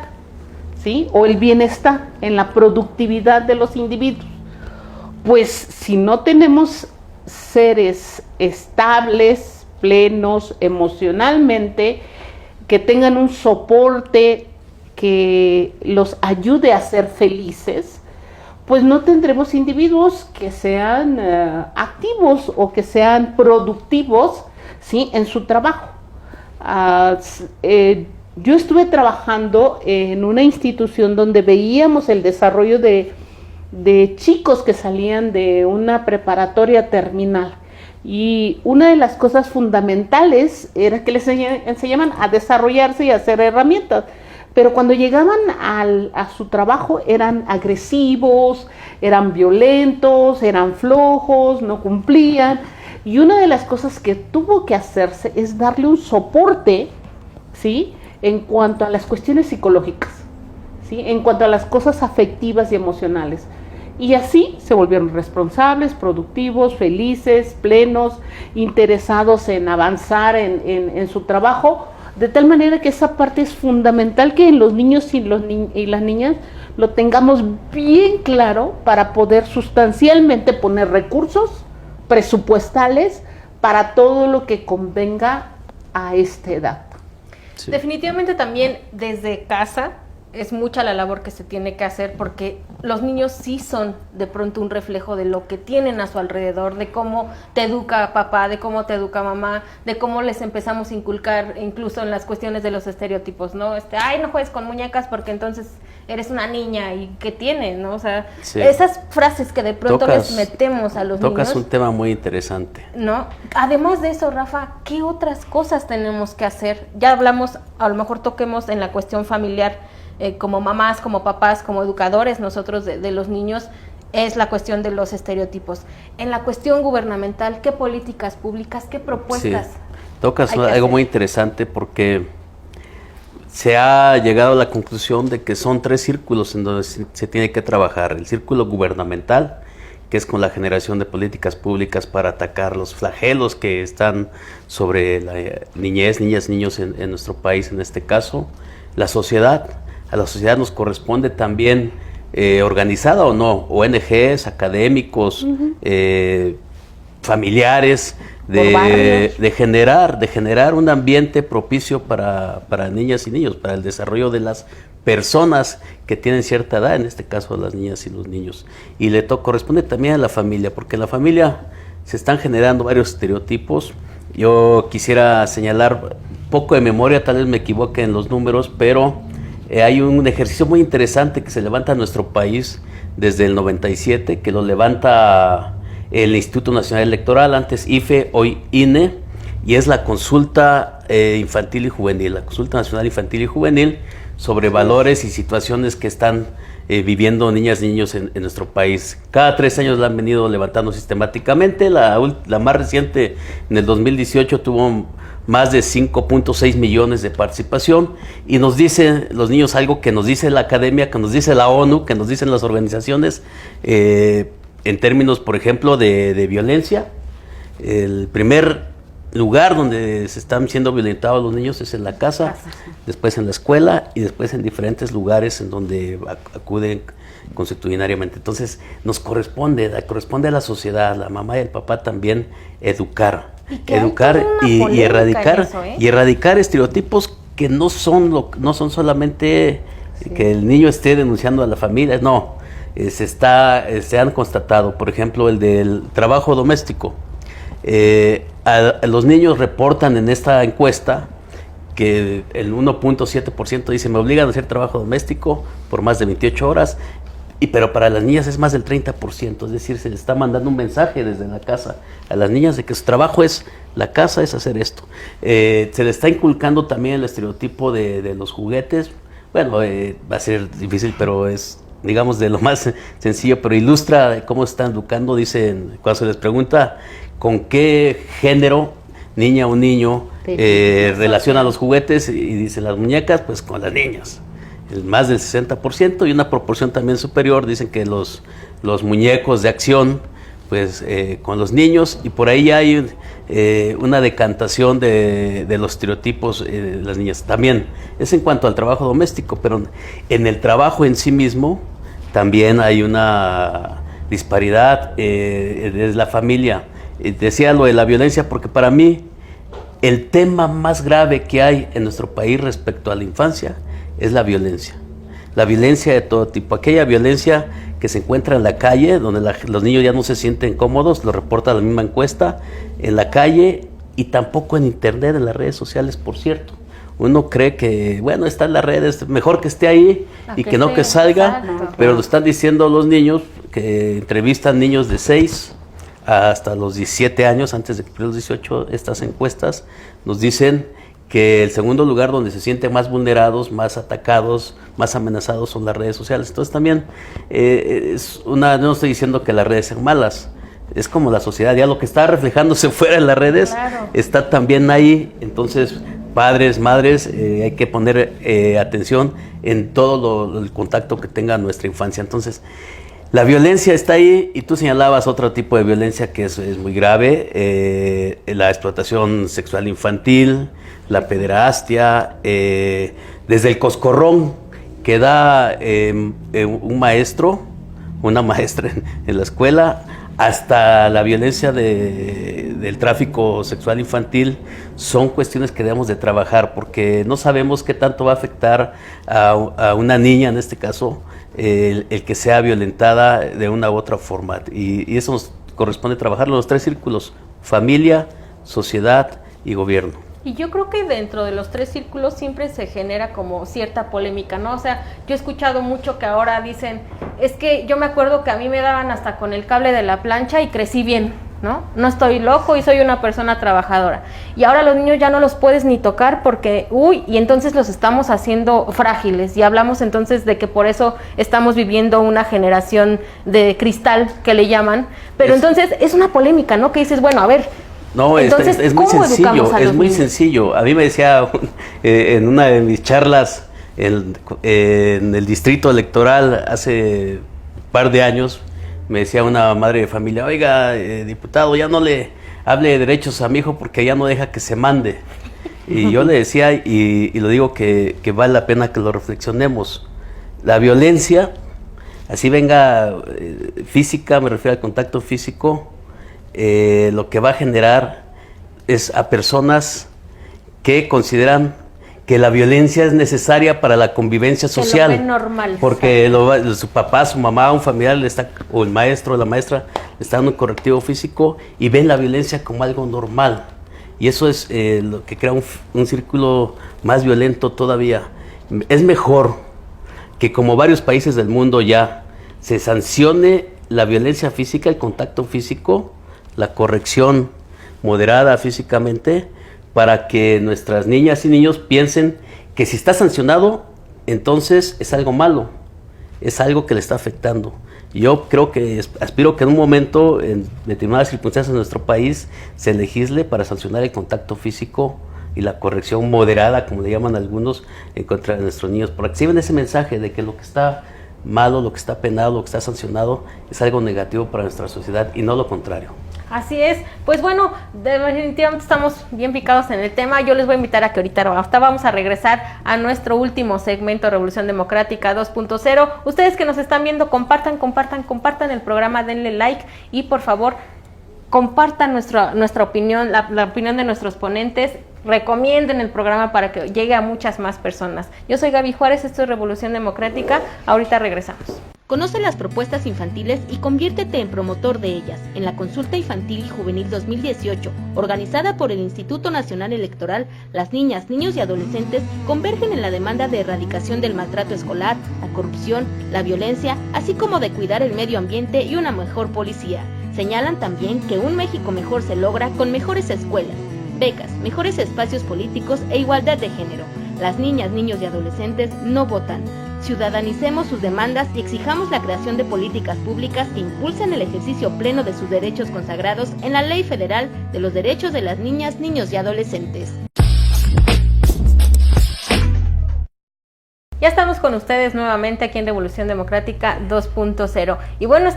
¿sí?, o el bienestar, en la productividad de los individuos. Pues si no tenemos seres estables, plenos, emocionalmente, que tengan un soporte que los ayude a ser felices, pues no tendremos individuos que sean activos o que sean productivos, ¿sí?, en su trabajo. Yo estuve trabajando en una institución donde veíamos el desarrollo de chicos que salían de una preparatoria terminal. Y una de las cosas fundamentales era que les enseñaban a desarrollarse y a hacer herramientas. Pero cuando llegaban a su trabajo eran agresivos, eran violentos, eran flojos, no cumplían. Y una de las cosas que tuvo que hacerse es darle un soporte, ¿sí?, en cuanto a las cuestiones psicológicas, ¿sí?, en cuanto a las cosas afectivas y emocionales. Y así se volvieron responsables, productivos, felices, plenos, interesados en avanzar en su trabajo, de tal manera que esa parte es fundamental que en los niños y las niñas lo tengamos bien claro para poder sustancialmente poner recursos presupuestales para todo lo que convenga a esta edad. Sí. Definitivamente también desde casa es mucha la labor que se tiene que hacer, porque los niños sí son de pronto un reflejo de lo que tienen a su alrededor, de cómo te educa papá, de cómo te educa mamá, de cómo les empezamos a inculcar incluso en las cuestiones de los estereotipos, ¿no? Ay, no juegues con muñecas porque entonces eres una niña y ¿qué tienes, no? O sea, sí, esas frases que de pronto les metemos a los niños. Tocas un tema muy interesante, ¿no? Además de eso, Rafa, ¿qué otras cosas tenemos que hacer? Ya hablamos, a lo mejor toquemos en la cuestión familiar, como mamás, como papás, como educadores nosotros de los niños, es la cuestión de los estereotipos. En la cuestión gubernamental, ¿qué políticas públicas, qué propuestas? Sí. Tocas algo muy interesante, porque se ha llegado a la conclusión de que son 3 círculos en donde se tiene que trabajar. El círculo gubernamental, que es con la generación de políticas públicas para atacar los flagelos que están sobre la niñez, niñas, niños en nuestro país en este caso. La sociedad. A la sociedad nos corresponde también, organizada o no, ONGs, académicos, familiares, de generar un ambiente propicio para niñas y niños, para el desarrollo de las personas que tienen cierta edad, en este caso las niñas y los niños. Y corresponde también a la familia, porque en la familia se están generando varios estereotipos. Yo quisiera señalar, poco de memoria, tal vez me equivoque en los números, pero hay un ejercicio muy interesante que se levanta en nuestro país desde el 97, que lo levanta el Instituto Nacional Electoral, antes IFE, hoy INE, y es la consulta infantil y juvenil, la consulta nacional infantil y juvenil sobre valores y situaciones que están viviendo niñas y niños en nuestro país. Cada 3 años la han venido levantando sistemáticamente. La más reciente, en el 2018, tuvo más de 5.6 millones de participación, y nos dicen los niños algo que nos dice la academia, que nos dice la ONU, que nos dicen las organizaciones, en términos, por ejemplo, de violencia. El primer lugar donde se están siendo violentados los niños es en la casa, después en la escuela y después en diferentes lugares en donde acuden consuetudinariamente. Entonces nos corresponde a la sociedad, la mamá y el papá también, educar y erradicar eso, y erradicar estereotipos que no son solamente que el niño esté denunciando a la familia, no, se han constatado, por ejemplo, el del trabajo doméstico. A los niños reportan en esta encuesta que el 1.7% dice: me obligan a hacer trabajo doméstico por más de 28 horas, pero para las niñas es más del 30%, es decir, se les está mandando un mensaje desde la casa a las niñas de que su trabajo es, la casa es hacer esto. Se les está inculcando también el estereotipo de los juguetes. Bueno, va a ser difícil, pero es, digamos, de lo más sencillo, pero ilustra cómo están educando. Dicen, cuando se les pregunta con qué género, niña o niño, relaciona los juguetes, y dicen las muñecas, pues con las niñas. Más del 60%, y una proporción también superior dicen que los muñecos de acción, pues con los niños, y por ahí hay una decantación de los estereotipos de las niñas. También es en cuanto al trabajo doméstico, pero en el trabajo en sí mismo también hay una disparidad desde la familia. Decía lo de la violencia porque para mí el tema más grave que hay en nuestro país respecto a la infancia es la violencia de todo tipo, aquella violencia que se encuentra en la calle, donde los niños ya no se sienten cómodos, lo reporta la misma encuesta, en la calle, y tampoco en internet, en las redes sociales, por cierto. Uno cree que, bueno, está en las redes, mejor que esté ahí y que no que salga, pero lo están diciendo los niños, que entrevistan niños de 6 hasta los 17 años, antes de cumplir los 18, estas encuestas nos dicen que el segundo lugar donde se sienten más vulnerados, más atacados, más amenazados son las redes sociales. Entonces también no estoy diciendo que las redes sean malas, es como la sociedad, ya lo que está reflejándose fuera en las redes, claro, está también ahí. Entonces, padres, madres, hay que poner atención en todo el contacto que tenga nuestra infancia. Entonces, la violencia está ahí, y tú señalabas otro tipo de violencia que es muy grave, la explotación sexual infantil, la pederastia, desde el coscorrón que da un maestro, una maestra en la escuela, hasta la violencia del tráfico sexual infantil. Son cuestiones que debemos de trabajar, porque no sabemos qué tanto va a afectar a una niña, en este caso, el que sea violentada de una u otra forma. Y eso nos corresponde trabajarlo en los 3 círculos: familia, sociedad y gobierno. Y yo creo que dentro de los 3 círculos siempre se genera como cierta polémica, ¿no? O sea, yo he escuchado mucho que ahora dicen, es que yo me acuerdo que a mí me daban hasta con el cable de la plancha y crecí bien, ¿no? No estoy loco y soy una persona trabajadora. Y ahora los niños ya no los puedes ni tocar porque, y entonces los estamos haciendo frágiles. Y hablamos entonces de que por eso estamos viviendo una generación de cristal, que le llaman. Pero entonces es una polémica, ¿no? Que dices, bueno, a ver, no, entonces, es muy sencillo. A mí me decía en una de mis charlas en el distrito electoral hace un par de años, me decía una madre de familia: oiga, diputado, ya no le hable de derechos a mi hijo porque ya no deja que se mande. Y yo le decía, y lo digo, que vale la pena que lo reflexionemos. La violencia, así venga física, me refiero al contacto físico, lo que va a generar es a personas que consideran que la violencia es necesaria para la convivencia social. Que lo ven normal. Porque su papá, su mamá, un familiar, o el maestro o la maestra, le está dando un correctivo físico y ven la violencia como algo normal. Y eso es lo que crea un círculo más violento todavía. es mejor que, como varios países del mundo ya, se sancione la violencia física, el contacto físico, la corrección moderada físicamente, para que nuestras niñas y niños piensen que si está sancionado, entonces es algo malo, es algo que le está afectando. Yo creo que aspiro que en un momento, en determinadas circunstancias en nuestro país, se legisle para sancionar el contacto físico y la corrección moderada, como le llaman algunos, en contra de nuestros niños, para que reciban ese mensaje de que lo que está malo, lo que está penado, lo que está sancionado, es algo negativo para nuestra sociedad y no lo contrario. Así es, pues bueno, definitivamente estamos bien picados en el tema. Yo les voy a invitar a que ahorita vamos a regresar a nuestro último segmento, Revolución Democrática 2.0. Ustedes que nos están viendo, compartan el programa, denle like y por favor compartan nuestra opinión, la opinión de nuestros ponentes. Recomienden el programa para que llegue a muchas más personas. Yo soy Gaby Juárez, esto es Revolución Democrática. Ahorita regresamos. Conoce las propuestas infantiles y conviértete en promotor de ellas en la Consulta Infantil y Juvenil 2018, organizada por el Instituto Nacional Electoral. Las niñas, niños y adolescentes convergen en la demanda de erradicación del maltrato escolar, la corrupción, la violencia, así como de cuidar el medio ambiente y una mejor policía. Señalan también que un México mejor se logra con mejores escuelas, becas, mejores espacios políticos e igualdad de género. Las niñas, niños y adolescentes no votan. Ciudadanicemos sus demandas y exijamos la creación de políticas públicas que impulsen el ejercicio pleno de sus derechos consagrados en la Ley Federal de los Derechos de las Niñas, Niños y Adolescentes. Ya estamos con ustedes nuevamente aquí en Revolución Democrática 2.0. Y bueno,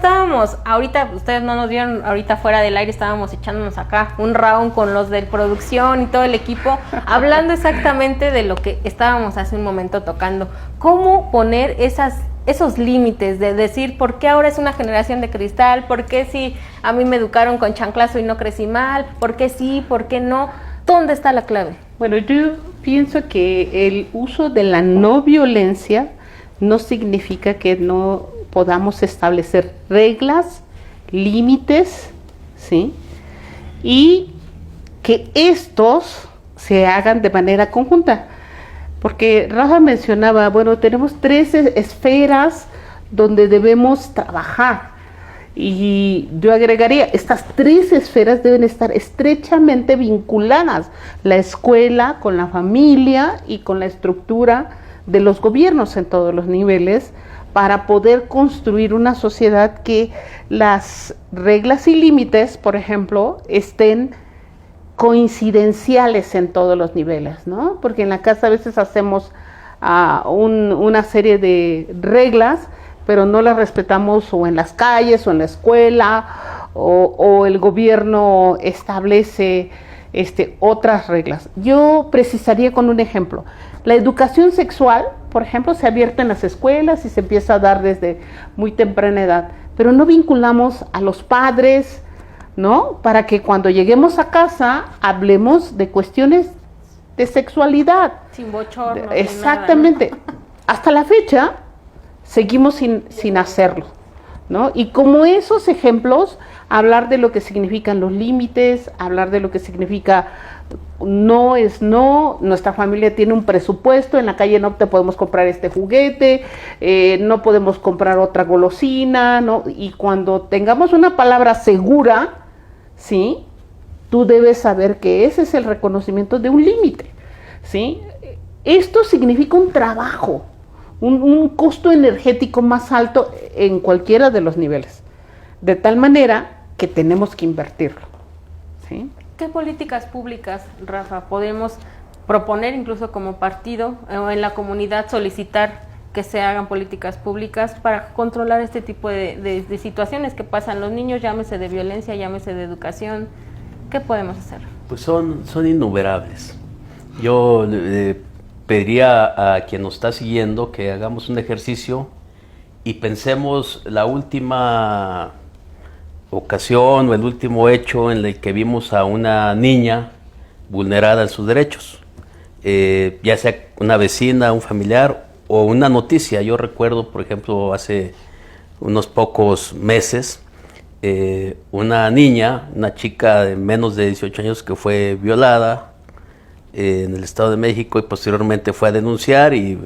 ahorita, ustedes no nos vieron, ahorita fuera del aire estábamos echándonos acá un round con los de producción y todo el equipo, hablando exactamente de lo que estábamos hace un momento tocando. ¿Cómo poner esos límites de decir por qué ahora es una generación de cristal? ¿Por qué si a mí me educaron con chanclazo y no crecí mal? ¿Por qué sí? ¿Por qué no? ¿Dónde está la clave? Bueno, yo pienso que el uso de la no violencia no significa que no podamos establecer reglas, límites, ¿sí? Y que estos se hagan de manera conjunta. Porque Rafa mencionaba, bueno, tenemos 13 esferas donde debemos trabajar. Y yo agregaría, estas 3 esferas deben estar estrechamente vinculadas, la escuela con la familia y con la estructura de los gobiernos en todos los niveles, para poder construir una sociedad que las reglas y límites, por ejemplo, estén coincidenciales en todos los niveles, ¿no? Porque en la casa a veces hacemos una serie de reglas, pero no las respetamos o en las calles o en la escuela o el gobierno establece otras reglas. Yo precisaría con un ejemplo. La educación sexual, por ejemplo, se abierta en las escuelas y se empieza a dar desde muy temprana edad, pero no vinculamos a los padres, ¿no? Para que cuando lleguemos a casa hablemos de cuestiones de sexualidad. Sin bochorno. Exactamente. Sin nada, ¿no? Hasta la fecha seguimos sin hacerlo, ¿no? Y como esos ejemplos, hablar de lo que significan los límites, hablar de lo que significa no es no, nuestra familia tiene un presupuesto, en la calle no te podemos comprar este juguete, no podemos comprar otra golosina, ¿no? Y cuando tengamos una palabra segura, ¿sí? Tú debes saber que ese es el reconocimiento de un límite, ¿sí? Esto significa un trabajo, un costo energético más alto en cualquiera de los niveles, de tal manera que tenemos que invertirlo, ¿sí? ¿Qué políticas públicas, Rafa, podemos proponer incluso como partido o en la comunidad solicitar que se hagan políticas públicas para controlar este tipo de situaciones que pasan los niños, llámese de violencia, llámese de educación? ¿Qué podemos hacer? Pues son innumerables. Yo pediría a quien nos está siguiendo que hagamos un ejercicio y pensemos la última ocasión o el último hecho en el que vimos a una niña vulnerada en sus derechos, ya sea una vecina, un familiar o una noticia. Yo recuerdo, por ejemplo, hace unos pocos meses, una niña, una chica de menos de 18 años que fue violada en el Estado de México y posteriormente fue a denunciar y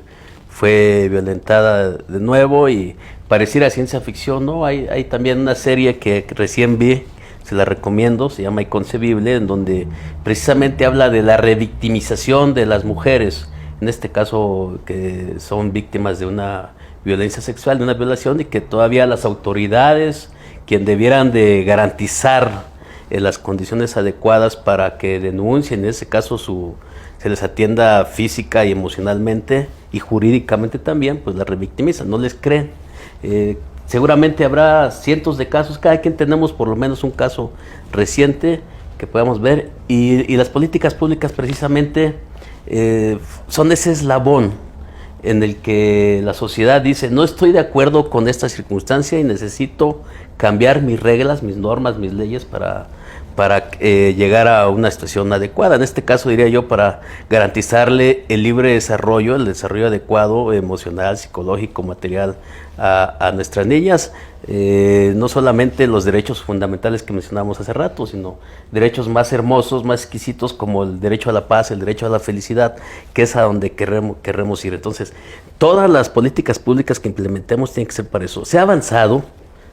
fue violentada de nuevo y pareciera ciencia ficción, ¿no? Hay también una serie que recién vi, se la recomiendo, se llama Inconcebible, en donde precisamente habla de la revictimización de las mujeres, en este caso que son víctimas de una violencia sexual, de una violación, y que todavía las autoridades, quien debieran de garantizar las condiciones adecuadas para que denuncien, en ese caso se les atienda física y emocionalmente y jurídicamente también, pues la revictimizan, no les creen. Seguramente habrá cientos de casos, cada quien tenemos por lo menos un caso reciente que podamos ver, y las políticas públicas precisamente son ese eslabón en el que la sociedad dice, no estoy de acuerdo con esta circunstancia y necesito cambiar mis reglas, mis normas, mis leyes para llegar a una situación adecuada. En este caso diría yo para garantizarle el libre desarrollo, el desarrollo adecuado, emocional, psicológico, material a nuestras niñas, no solamente los derechos fundamentales que mencionábamos hace rato, sino derechos más hermosos, más exquisitos, como el derecho a la paz, el derecho a la felicidad, que es a donde queremos ir. Entonces, todas las políticas públicas que implementemos tienen que ser para eso. Se ha avanzado,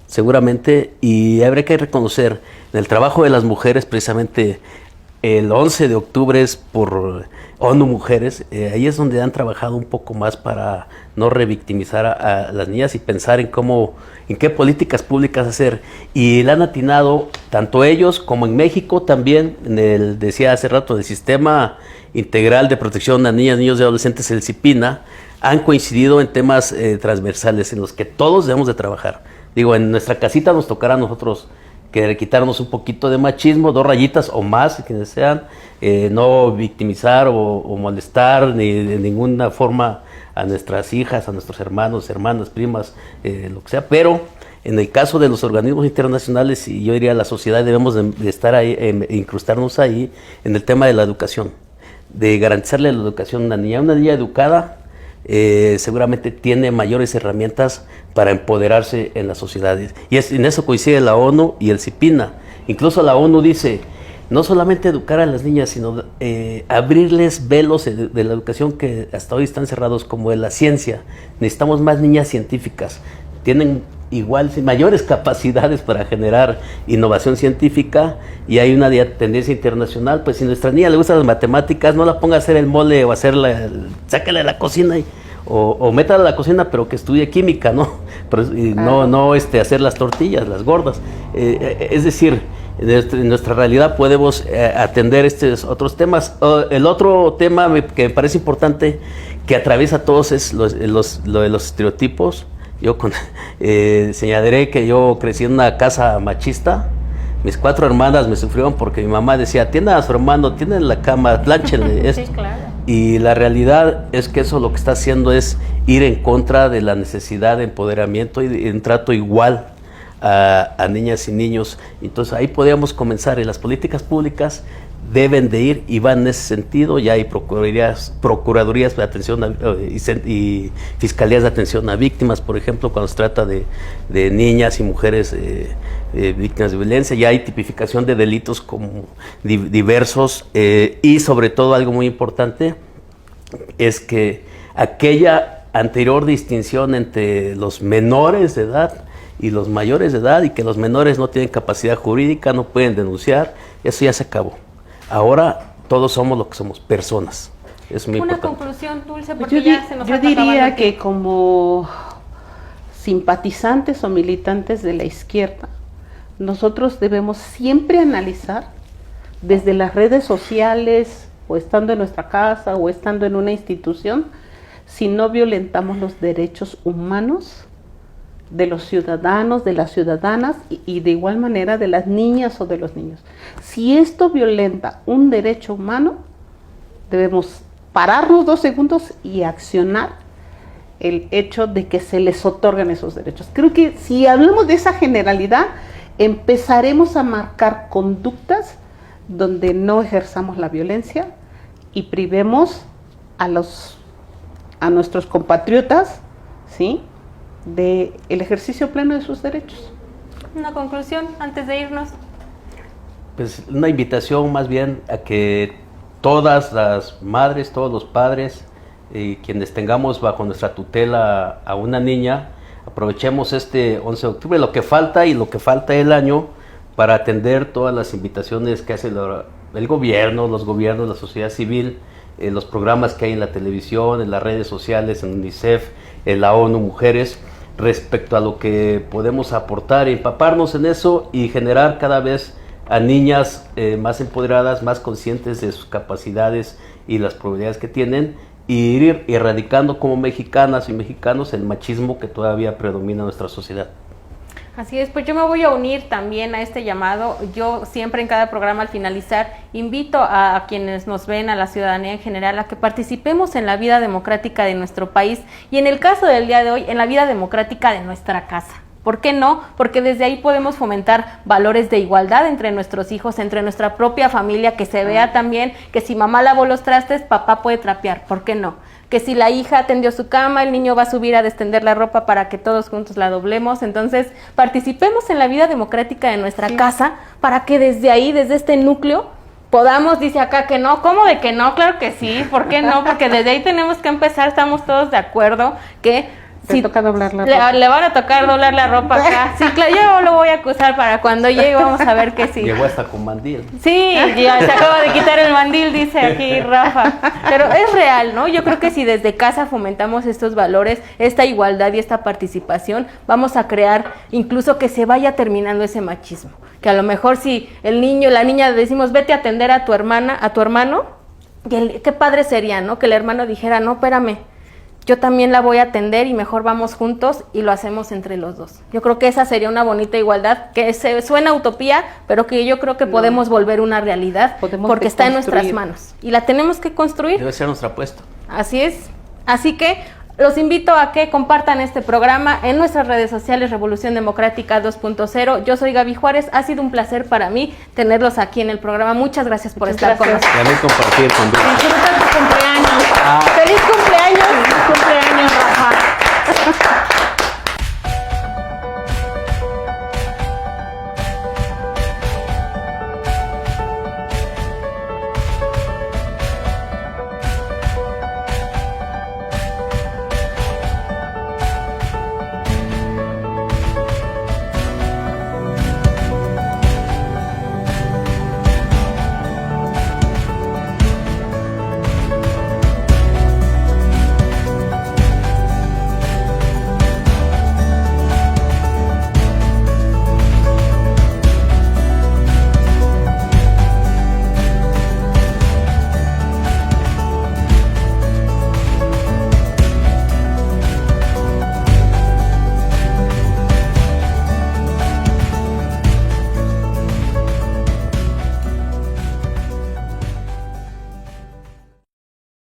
seguramente, y habría que reconocer en el trabajo de las mujeres, precisamente el 11 de octubre es por ONU Mujeres, ahí es donde han trabajado un poco más para no revictimizar a las niñas y pensar en qué políticas públicas hacer, y le han atinado tanto ellos como en México también, decía hace rato, del Sistema Integral de Protección a Niñas, Niños y Adolescentes, el CIPINA, han coincidido en temas transversales en los que todos debemos de trabajar. Digo, en nuestra casita nos tocará a nosotros que quitarnos un poquito de machismo, 2 rayitas o más, quienes sean, no victimizar o molestar ni de ninguna forma a nuestras hijas, a nuestros hermanos, hermanas, primas, lo que sea, pero en el caso de los organismos internacionales, y yo diría la sociedad, debemos de estar ahí, incrustarnos ahí en el tema de la educación, de garantizarle la educación a una niña educada, seguramente tiene mayores herramientas para empoderarse en las sociedades. Y en eso coincide la ONU y el CIPINA. Incluso la ONU dice, no solamente educar a las niñas, sino abrirles velos de la educación que hasta hoy están cerrados, como de la ciencia. Necesitamos más niñas científicas. Tienen igual, mayores capacidades para generar innovación científica, y hay una tendencia internacional. Pues si a nuestra niña le gustan las matemáticas, no la ponga a hacer el mole o sácale a la cocina o métala a la cocina, pero que estudie química, ¿no? Pero, no hacer las tortillas, las gordas. Es decir, en nuestra realidad podemos atender estos otros temas. El otro tema que me parece importante, que atraviesa todos, es lo de los estereotipos. Yo señalaré que yo crecí en una casa machista. Mis 4 hermanas me sufrieron porque mi mamá decía, atiendan a su hermano, tienen la cama, plánchenle esto. Sí, claro. Y la realidad es que eso lo que está haciendo es ir en contra de la necesidad de empoderamiento y de un trato igual a niñas y niños. Entonces ahí podríamos comenzar, y las políticas públicas deben de ir y van en ese sentido. Ya hay procuradurías de atención y fiscalías de atención a víctimas, por ejemplo, cuando se trata de niñas y mujeres víctimas de violencia. Ya hay tipificación de delitos como diversos, y sobre todo algo muy importante es que aquella anterior distinción entre los menores de edad y los mayores de edad, y que los menores no tienen capacidad jurídica, no pueden denunciar, eso ya se acabó. Ahora todos somos lo que somos, personas. Es muy importante. Una conclusión, Dulce, porque ya se nos yo diría que como simpatizantes o militantes de la izquierda, nosotros debemos siempre analizar desde las redes sociales, o estando en nuestra casa, o estando en una institución, si no violentamos los derechos humanos de los ciudadanos, de las ciudadanas, y de igual manera de las niñas o de los niños. Si esto violenta un derecho humano, debemos pararnos 2 segundos y accionar el hecho de que se les otorgan esos derechos. Creo que si hablamos de esa generalidad, empezaremos a marcar conductas donde no ejerzamos la violencia y privemos a nuestros compatriotas, ¿sí?, del ejercicio pleno de sus derechos. Una conclusión antes de irnos. Pues una invitación más bien a que todas las madres, todos los padres, y quienes tengamos bajo nuestra tutela a una niña, aprovechemos este 11 de octubre, lo que falta y lo que falta el año para atender todas las invitaciones que hace el gobierno, los gobiernos, la sociedad civil, los programas que hay en la televisión, en las redes sociales, en UNICEF, en la ONU Mujeres, respecto a lo que podemos aportar, empaparnos en eso y generar cada vez a niñas más empoderadas, más conscientes de sus capacidades y las probabilidades que tienen, y ir erradicando como mexicanas y mexicanos el machismo que todavía predomina en nuestra sociedad. Así es, pues yo me voy a unir también a este llamado. Yo siempre en cada programa al finalizar invito a quienes nos ven, a la ciudadanía en general, a que participemos en la vida democrática de nuestro país y en el caso del día de hoy, en la vida democrática de nuestra casa. ¿Por qué no? Porque desde ahí podemos fomentar valores de igualdad entre nuestros hijos, entre nuestra propia familia, que se vea también que si mamá lavó los trastes, papá puede trapear. ¿Por qué no? Que si la hija tendió su cama, el niño va a subir a destender la ropa para que todos juntos la doblemos. Entonces, participemos en la vida democrática de nuestra casa para que desde ahí, desde este núcleo, podamos, dice acá que no. ¿Cómo de que no? Claro que sí. ¿Por qué no? Porque desde ahí tenemos que empezar, estamos todos de acuerdo que Si toca doblar la ropa. le van a tocar doblar la ropa acá. Sí, claro, yo lo voy a acusar para cuando llegue, vamos a ver que sí. Llegó hasta con mandil. Sí, ya se acaba de quitar el mandil, dice aquí Rafa. Pero es real, ¿no? Yo creo que si desde casa fomentamos estos valores, esta igualdad y esta participación, vamos a crear incluso que se vaya terminando ese machismo. Que a lo mejor si el niño, la niña decimos, vete a atender a tu hermana, a tu hermano, qué padre sería, ¿no? Que el hermano dijera, no, espérame, yo también la voy a atender y mejor vamos juntos y lo hacemos entre los dos. Yo creo que esa sería una bonita igualdad, que suena utopía, pero que yo creo que podemos volver una realidad, porque está en nuestras manos y la tenemos que construir. Debe ser nuestra apuesta. Así es. Así que los invito a que compartan este programa en nuestras redes sociales, Revolución Democrática 2.0. Yo soy Gaby Juárez. Ha sido un placer para mí tenerlos aquí en el programa. Muchas gracias por estar con nosotros. También compartir con Disfruta tu cumpleaños. ¡Feliz cumpleaños! ¡Feliz cumpleaños!